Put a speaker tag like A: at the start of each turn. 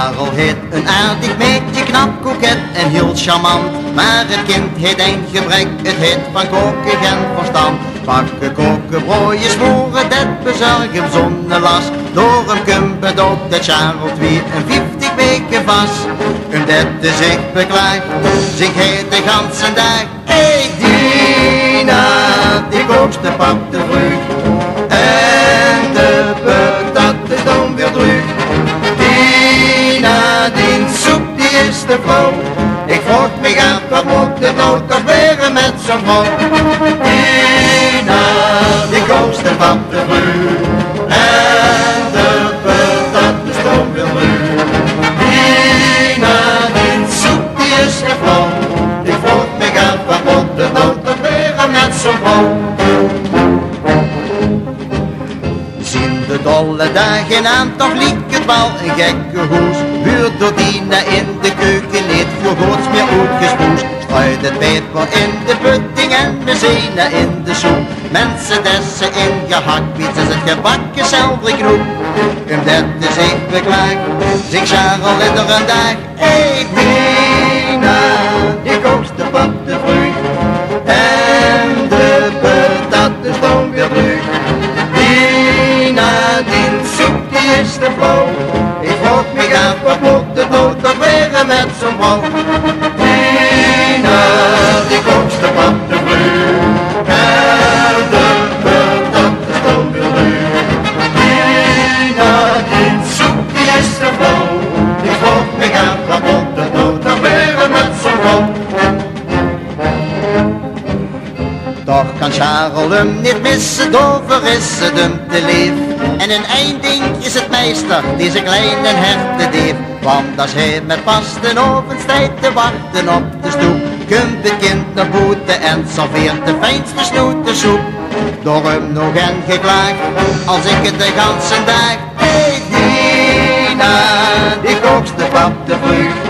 A: Charles heet een aardig meidje, knap, koket en heel charmant. Maar het kind heet een gebrek, het heet van koken geen verstand. Bakken, koken, brooien, smoren, dat bezorg hem zonder last. Door hem kumpet op de Charles 52 weken vast. Omdat hij zich beklaagt, zingt hij de ganse dag. Hey Dina, die kookste pap de vrucht. En de patat is dan weer terug. Dina, die soep die is te flauw. Ik vroeg me af, wat moet het nou toch weer met zo'n vrouw? Dina, die kookste pap de vrucht. En de patat is dan weer terug. Dina, die soep die is te flauw. Ik vroeg me af, wat moet het nou toch weer met zo'n vrouw? Zien de dolle dagen aan, toch liep het wel een gekke hoes. Huurt door Dina in de keuken, niet voor goots meer uitgespoest. Struit het peper in de pudding en mezena in de soep. Mensen dessen in gehaktbiet, is het gebakken zelfde groep. Omdat de zich beklaagt, zingt Charles iedere dag. Hey Dina, die kookste pap de vrucht. En de patat is dan weer terug. Die soep die is te flauw. Ik vroeg me af, wat moet het nou toch weer met zo'n vrouw? Dina, die kookste pap de vrucht. En de patat is dan weer terug. Dina, die soep die is te flauw. Ik vroeg me af, wat moet het nou toch weer met zo'n vrouw? Toch kan Charles hem niet missen, dover is het hem te lief. En in één ding is het meester, deze kleine hertendief. Want als hij met vaste ovens staat te wachten op de stoep, komt het kind naar boete en serveert de fijnste snoetensoep. Door hem nog en geklaagd, als ik het de ganse dag. Hey Dina, die kookste pap de vrucht.